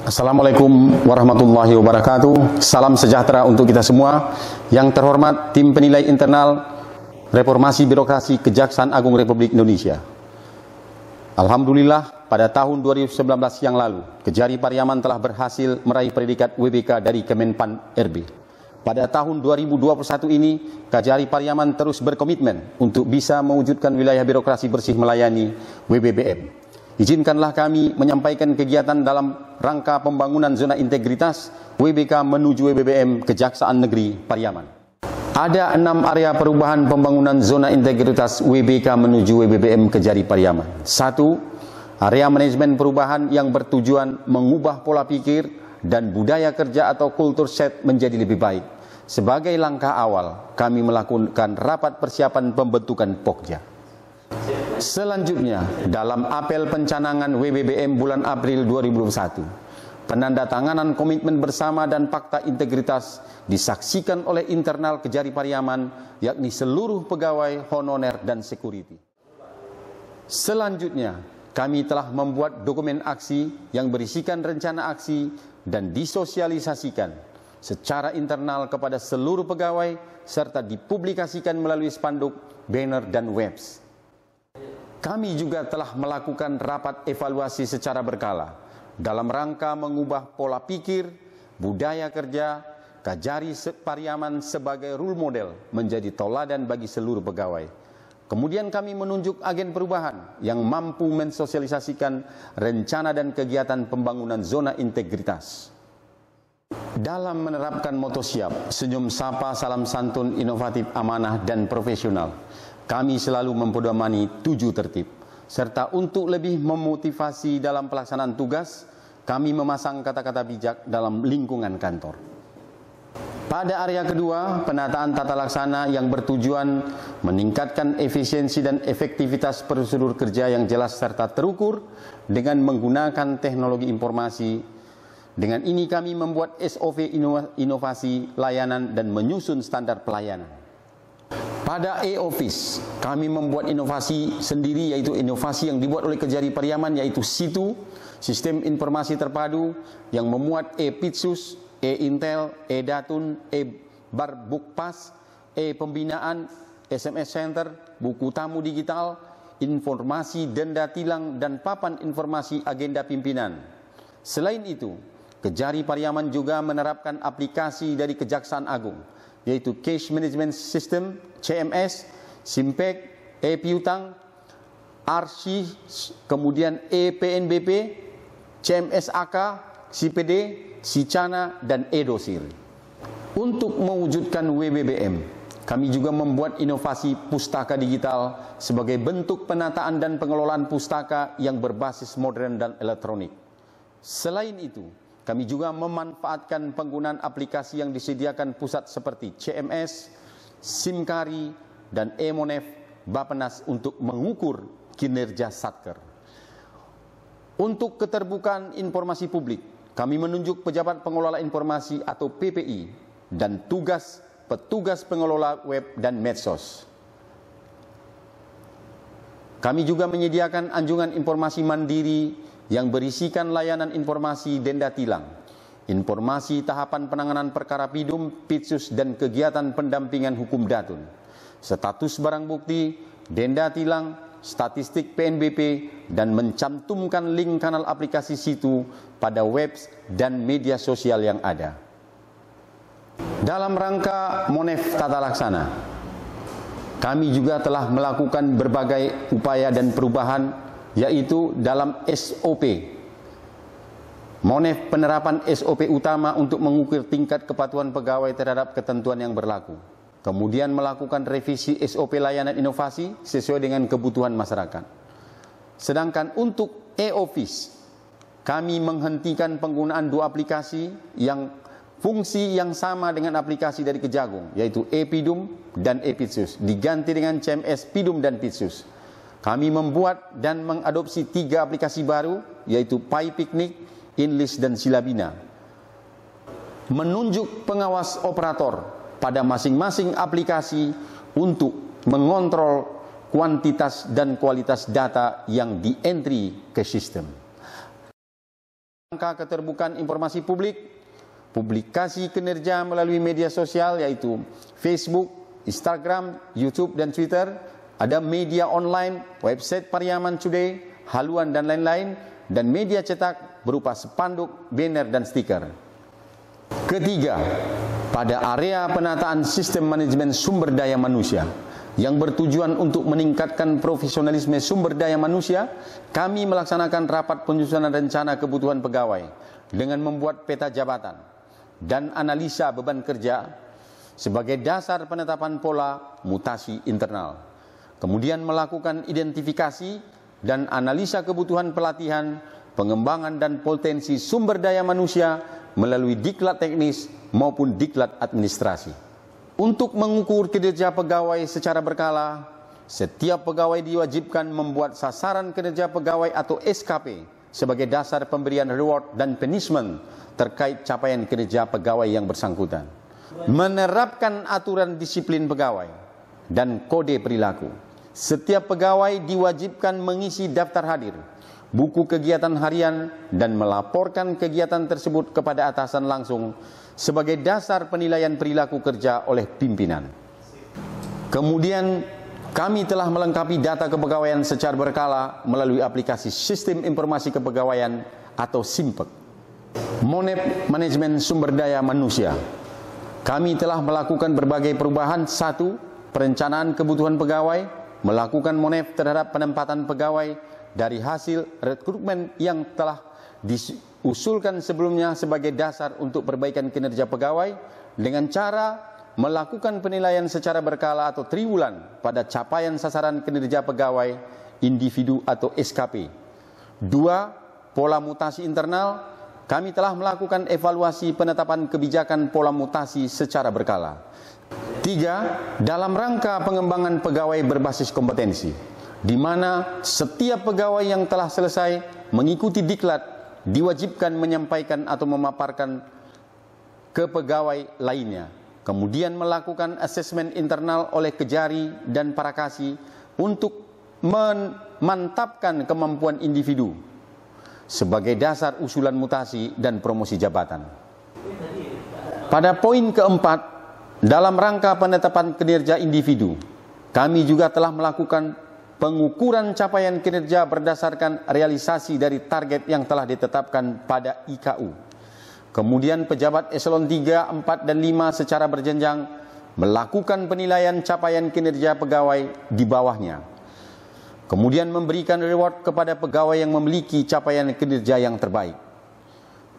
Assalamualaikum warahmatullahi wabarakatuh. Salam sejahtera untuk kita semua. Yang terhormat tim penilai internal Reformasi Birokrasi Kejaksaan Agung Republik Indonesia. Alhamdulillah, pada tahun 2019 yang lalu, Kejari Pariaman telah berhasil meraih predikat WBK dari Kemenpan RB. Pada tahun 2021 ini, Kejari Pariaman terus berkomitmen untuk bisa mewujudkan wilayah birokrasi bersih melayani WBBM. Izinkanlah kami menyampaikan kegiatan dalam rangka pembangunan zona integritas WBK menuju WBBM Kejaksaan Negeri Pariaman. Ada 6 area perubahan pembangunan zona integritas WBK menuju WBBM Kejari Pariaman. 1. Area manajemen perubahan yang bertujuan mengubah pola pikir dan budaya kerja atau kultur set menjadi lebih baik. Sebagai langkah awal, kami melakukan rapat persiapan pembentukan Pokja. Selanjutnya, dalam apel pencanangan WBBM bulan April 2021, penandatanganan komitmen bersama dan fakta integritas disaksikan oleh internal Kejari Pariaman, yakni seluruh pegawai honorer dan security. Selanjutnya, kami telah membuat dokumen aksi yang berisikan rencana aksi dan disosialisasikan secara internal kepada seluruh pegawai serta dipublikasikan melalui spanduk, banner, dan webs. Kami juga telah melakukan rapat evaluasi secara berkala dalam rangka mengubah pola pikir, budaya kerja, Kejari Pariaman sebagai role model menjadi teladan bagi seluruh pegawai. Kemudian kami menunjuk agen perubahan yang mampu mensosialisasikan rencana dan kegiatan pembangunan zona integritas. Dalam menerapkan moto siap, senyum sapa, salam santun, inovatif, amanah, dan profesional, kami selalu mempedomani 7 tertib. Serta untuk lebih memotivasi dalam pelaksanaan tugas, kami memasang kata-kata bijak dalam lingkungan kantor. Pada area kedua, penataan tata laksana yang bertujuan meningkatkan efisiensi dan efektivitas prosedur kerja yang jelas serta terukur dengan menggunakan teknologi informasi. Dengan ini kami membuat SOP inovasi layanan dan menyusun standar pelayanan. Pada e-office, kami membuat inovasi sendiri, yaitu inovasi yang dibuat oleh Kejari Pariaman, yaitu SITU, Sistem Informasi Terpadu, yang memuat e-Pitsus, e-Intel, e-Datun, e-Barbukpas, e-Pembinaan, SMS Center, buku tamu digital, informasi denda tilang, dan papan informasi agenda pimpinan. Selain itu, Kejari Pariaman juga menerapkan aplikasi dari Kejaksaan Agung, yaitu Cash Management System, CMS, Simpek, e-Piutang, Arsi, kemudian e-PNBP, CMS AK, CPD, Sicana, dan e-Dosir. Untuk mewujudkan WBBM, kami juga membuat inovasi pustaka digital sebagai bentuk penataan dan pengelolaan pustaka yang berbasis modern dan elektronik. Selain itu, kami juga memanfaatkan penggunaan aplikasi yang disediakan pusat seperti CMS, Simkari, dan e-Monef Bappenas untuk mengukur kinerja Satker. Untuk keterbukaan informasi publik, kami menunjuk pejabat pengelola informasi atau PPI dan petugas pengelola web dan medsos. Kami juga menyediakan anjungan informasi mandiri yang berisikan layanan informasi denda tilang, informasi tahapan penanganan perkara Pidum, Pitsus, dan kegiatan pendampingan hukum Datun, status barang bukti, denda tilang, statistik PNBP, dan mencantumkan link kanal aplikasi situ pada web dan media sosial yang ada. Dalam rangka Monef Tata Laksana, kami juga telah melakukan berbagai upaya dan perubahan, yaitu dalam SOP. Monef penerapan SOP utama untuk mengukur tingkat kepatuhan pegawai terhadap ketentuan yang berlaku. Kemudian melakukan revisi SOP layanan inovasi sesuai dengan kebutuhan masyarakat. Sedangkan untuk e-office, kami menghentikan penggunaan 2 aplikasi yang fungsi yang sama dengan aplikasi dari Kejagung, yaitu e-Pidum dan e-Pitsus, diganti dengan CMS Pidum dan Pitsus. Kami membuat dan mengadopsi 3 aplikasi baru, yaitu Pai Piknik, Inlist, dan Silabina. Menunjuk pengawas operator pada masing-masing aplikasi untuk mengontrol kuantitas dan kualitas data yang di-entry ke sistem. keterbukaan informasi publik, publikasi kinerja melalui media sosial yaitu Facebook, Instagram, YouTube, dan Twitter, ada media online, website Pariaman Today, haluan dan lain-lain, dan media cetak berupa spanduk, banner, dan stiker. Ketiga, pada area penataan sistem manajemen sumber daya manusia yang bertujuan untuk meningkatkan profesionalisme sumber daya manusia, kami melaksanakan rapat penyusunan rencana kebutuhan pegawai dengan membuat peta jabatan dan analisa beban kerja sebagai dasar penetapan pola mutasi internal. Kemudian melakukan identifikasi dan analisa kebutuhan pelatihan, pengembangan dan potensi sumber daya manusia melalui diklat teknis maupun diklat administrasi. Untuk mengukur kinerja pegawai secara berkala, setiap pegawai diwajibkan membuat sasaran kinerja pegawai atau SKP sebagai dasar pemberian reward dan punishment terkait capaian kinerja pegawai yang bersangkutan. Menerapkan aturan disiplin pegawai dan kode perilaku. Setiap pegawai diwajibkan mengisi daftar hadir, buku kegiatan harian, dan melaporkan kegiatan tersebut kepada atasan langsung sebagai dasar penilaian perilaku kerja oleh pimpinan. Kemudian kami telah melengkapi data kepegawaian secara berkala melalui aplikasi Sistem Informasi Kepegawaian atau SIMPEK. Monep Manajemen Sumber Daya Manusia. Kami telah melakukan berbagai perubahan. 1. Perencanaan kebutuhan pegawai, melakukan monep terhadap penempatan pegawai dari hasil rekrutmen yang telah diusulkan sebelumnya sebagai dasar untuk perbaikan kinerja pegawai dengan cara melakukan penilaian secara berkala atau triwulan pada capaian sasaran kinerja pegawai individu atau SKP. 2. Pola mutasi internal. Kami telah melakukan evaluasi penetapan kebijakan pola mutasi secara berkala. 3. Dalam rangka pengembangan pegawai berbasis kompetensi, di mana setiap pegawai yang telah selesai mengikuti diklat diwajibkan menyampaikan atau memaparkan ke pegawai lainnya. Kemudian melakukan asesmen internal oleh Kejari dan Parakasi untuk memantapkan kemampuan individu sebagai dasar usulan mutasi dan promosi jabatan. Pada poin keempat, dalam rangka penetapan kinerja individu, kami juga telah melakukan pengukuran capaian kinerja berdasarkan realisasi dari target yang telah ditetapkan pada IKU. Kemudian pejabat eselon 3, 4, dan 5 secara berjenjang melakukan penilaian capaian kinerja pegawai di bawahnya. Kemudian memberikan reward kepada pegawai yang memiliki capaian kinerja yang terbaik.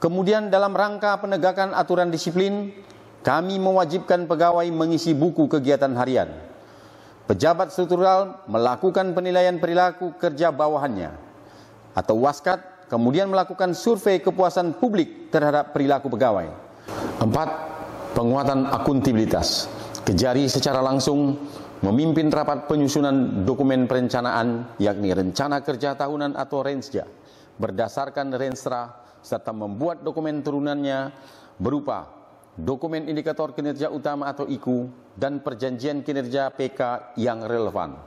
Kemudian dalam rangka penegakan aturan disiplin, kami mewajibkan pegawai mengisi buku kegiatan harian. Pejabat struktural melakukan penilaian perilaku kerja bawahannya atau waskat, kemudian melakukan survei kepuasan publik terhadap perilaku pegawai. 4. Penguatan akuntabilitas. Kejari secara langsung memimpin rapat penyusunan dokumen perencanaan, yakni rencana kerja tahunan atau Rensja, berdasarkan Renstra, serta membuat dokumen turunannya berupa dokumen indikator kinerja utama atau IKU, dan perjanjian kinerja PK yang relevan.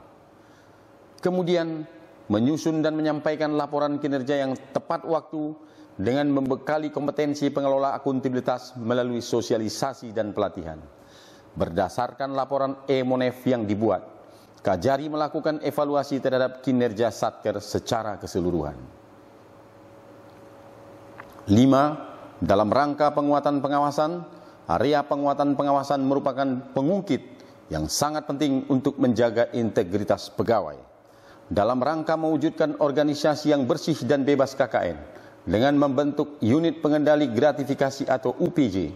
Kemudian menyusun dan menyampaikan laporan kinerja yang tepat waktu dengan membekali kompetensi pengelola akuntabilitas melalui sosialisasi dan pelatihan. Berdasarkan laporan e-monef yang dibuat, Kajari melakukan evaluasi terhadap kinerja Satker secara keseluruhan. 5. Dalam rangka penguatan pengawasan, area penguatan pengawasan merupakan pengungkit yang sangat penting untuk menjaga integritas pegawai. Dalam rangka mewujudkan organisasi yang bersih dan bebas KKN, dengan membentuk unit pengendali gratifikasi atau UPJ,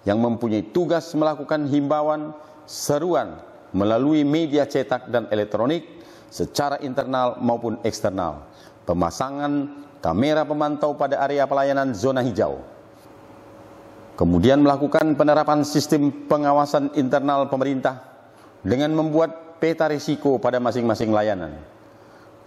yang mempunyai tugas melakukan himbauan, seruan melalui media cetak dan elektronik secara internal maupun eksternal. Pemasangan kamera pemantau pada area pelayanan zona hijau. Kemudian melakukan penerapan sistem pengawasan internal pemerintah dengan membuat peta risiko pada masing-masing layanan.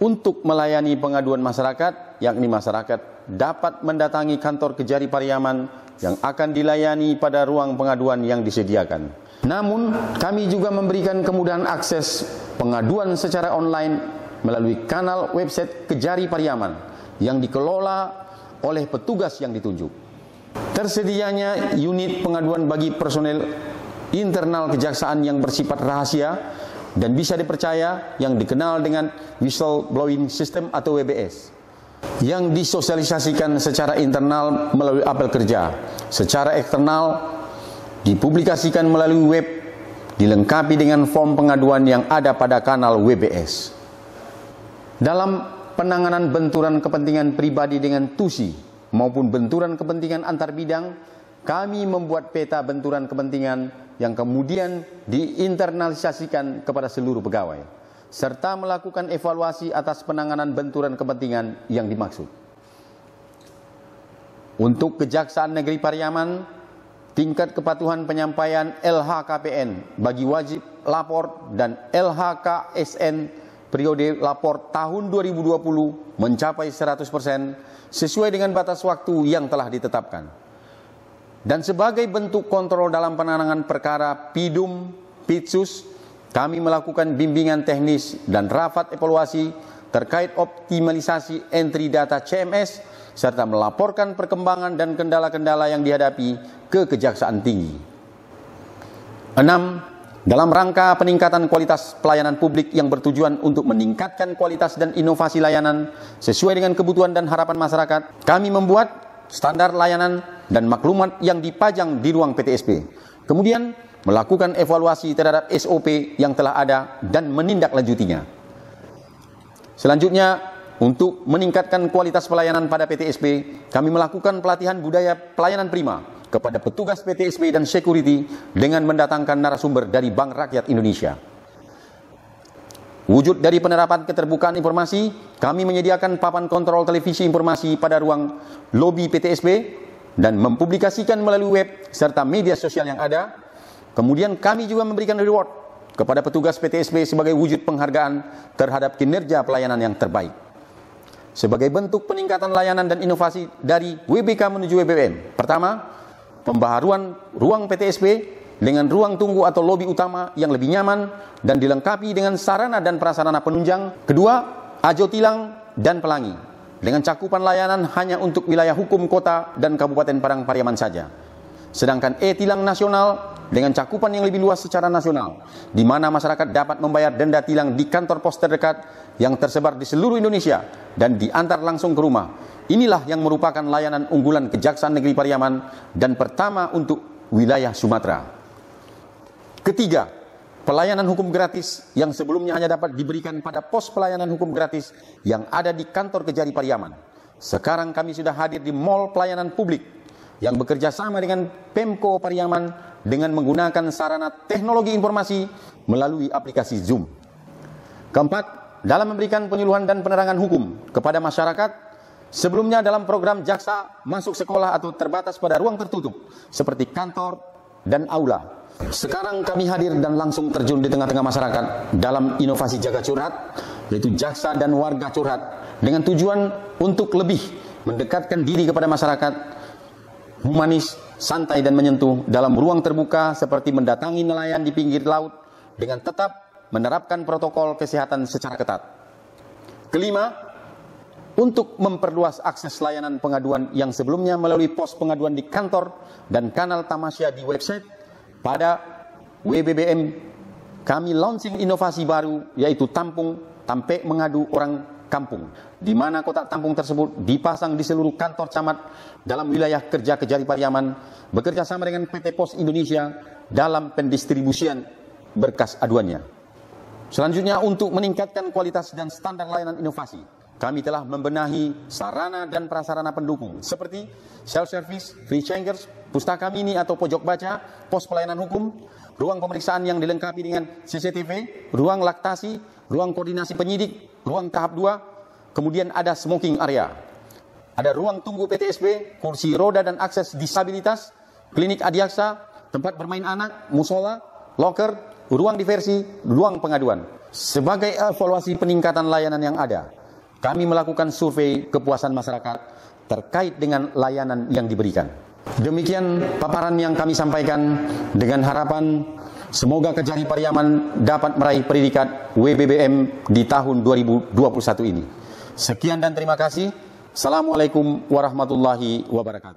Untuk melayani pengaduan masyarakat, yakni masyarakat dapat mendatangi kantor Kejari Pariaman yang akan dilayani pada ruang pengaduan yang disediakan. Namun, kami juga memberikan kemudahan akses pengaduan secara online melalui kanal website Kejari Pariaman yang dikelola oleh petugas yang ditunjuk. Tersedianya unit pengaduan bagi personel internal kejaksaan yang bersifat rahasia dan bisa dipercaya yang dikenal dengan whistleblowing system atau WBS, yang disosialisasikan secara internal melalui apel kerja, secara eksternal dipublikasikan melalui web, dilengkapi dengan form pengaduan yang ada pada kanal WBS. Dalam penanganan benturan kepentingan pribadi dengan TUSI maupun benturan kepentingan antar bidang, kami membuat peta benturan kepentingan yang kemudian diinternalisasikan kepada seluruh pegawai, serta melakukan evaluasi atas penanganan benturan kepentingan yang dimaksud. Untuk Kejaksaan Negeri Pariaman, tingkat kepatuhan penyampaian LHKPN bagi wajib lapor dan LHKSN periode lapor tahun 2020 mencapai 100% sesuai dengan batas waktu yang telah ditetapkan. Dan sebagai bentuk kontrol dalam penanganan perkara PIDUM, PIDSUS, kami melakukan bimbingan teknis dan rapat evaluasi terkait optimalisasi entry data CMS, serta melaporkan perkembangan dan kendala-kendala yang dihadapi ke Kejaksaan Tinggi. 6. Dalam rangka peningkatan kualitas pelayanan publik yang bertujuan untuk meningkatkan kualitas dan inovasi layanan sesuai dengan kebutuhan dan harapan masyarakat, kami membuat standar layanan dan maklumat yang dipajang di ruang PTSP. Kemudian melakukan evaluasi terhadap SOP yang telah ada dan menindaklanjutinya. Selanjutnya, untuk meningkatkan kualitas pelayanan pada PTSP, kami melakukan pelatihan budaya pelayanan prima kepada petugas PTSP dan security dengan mendatangkan narasumber dari Bank Rakyat Indonesia. Wujud dari penerapan keterbukaan informasi, kami menyediakan papan kontrol televisi informasi pada ruang lobi PTSP dan mempublikasikan melalui web serta media sosial yang ada. Kemudian kami juga memberikan reward kepada petugas PTSP sebagai wujud penghargaan terhadap kinerja pelayanan yang terbaik. Sebagai bentuk peningkatan layanan dan inovasi dari WBK menuju WBBM. Pertama, pembaharuan ruang PTSP dengan ruang tunggu atau lobi utama yang lebih nyaman dan dilengkapi dengan sarana dan prasarana penunjang. Kedua, ajo tilang dan pelangi dengan cakupan layanan hanya untuk wilayah hukum kota dan Kabupaten Padang Pariaman saja. Sedangkan e-tilang nasional dengan cakupan yang lebih luas secara nasional, di mana masyarakat dapat membayar denda tilang di kantor pos terdekat yang tersebar di seluruh Indonesia dan diantar langsung ke rumah. Inilah yang merupakan layanan unggulan Kejaksaan Negeri Pariaman dan pertama untuk wilayah Sumatera. Ketiga, pelayanan hukum gratis yang sebelumnya hanya dapat diberikan pada pos pelayanan hukum gratis yang ada di kantor Kejari Pariaman. Sekarang kami sudah hadir di Mall Pelayanan Publik yang bekerja sama dengan Pemko Pariaman dengan menggunakan sarana teknologi informasi melalui aplikasi Zoom. Keempat, dalam memberikan penyuluhan dan penerangan hukum kepada masyarakat, sebelumnya dalam program jaksa masuk sekolah atau terbatas pada ruang tertutup seperti kantor dan aula. Sekarang kami hadir dan langsung terjun di tengah-tengah masyarakat dalam inovasi jaga curhat, yaitu jaksa dan warga curhat, dengan tujuan untuk lebih mendekatkan diri kepada masyarakat, humanis, santai dan menyentuh dalam ruang terbuka seperti mendatangi nelayan di pinggir laut dengan tetap menerapkan protokol kesehatan secara ketat. Kelima, untuk memperluas akses layanan pengaduan yang sebelumnya melalui pos pengaduan di kantor dan kanal tamasya di website, pada WBBM kami launching inovasi baru, yaitu Tampe Mengadu Orang Kampung, di mana kotak tampung tersebut dipasang di seluruh kantor camat dalam wilayah kerja Kejari Pariaman, bekerja sama dengan PT Pos Indonesia dalam pendistribusian berkas aduannya. Selanjutnya, untuk meningkatkan kualitas dan standar layanan inovasi, kami telah membenahi sarana dan prasarana pendukung seperti self-service, free changers, pustaka mini atau pojok baca, pos pelayanan hukum, ruang pemeriksaan yang dilengkapi dengan CCTV, ruang laktasi, ruang koordinasi penyidik, ruang tahap 2, kemudian ada smoking area. Ada ruang tunggu PTSP, kursi roda dan akses disabilitas, klinik adiaksa, tempat bermain anak, musola, loker, ruang diversi, ruang pengaduan. Sebagai evaluasi peningkatan layanan yang ada, kami melakukan survei kepuasan masyarakat terkait dengan layanan yang diberikan. Demikian paparan yang kami sampaikan dengan harapan semoga Kejari Pariaman dapat meraih predikat WBBM di tahun 2021 ini. Sekian dan terima kasih. Assalamualaikum warahmatullahi wabarakatuh.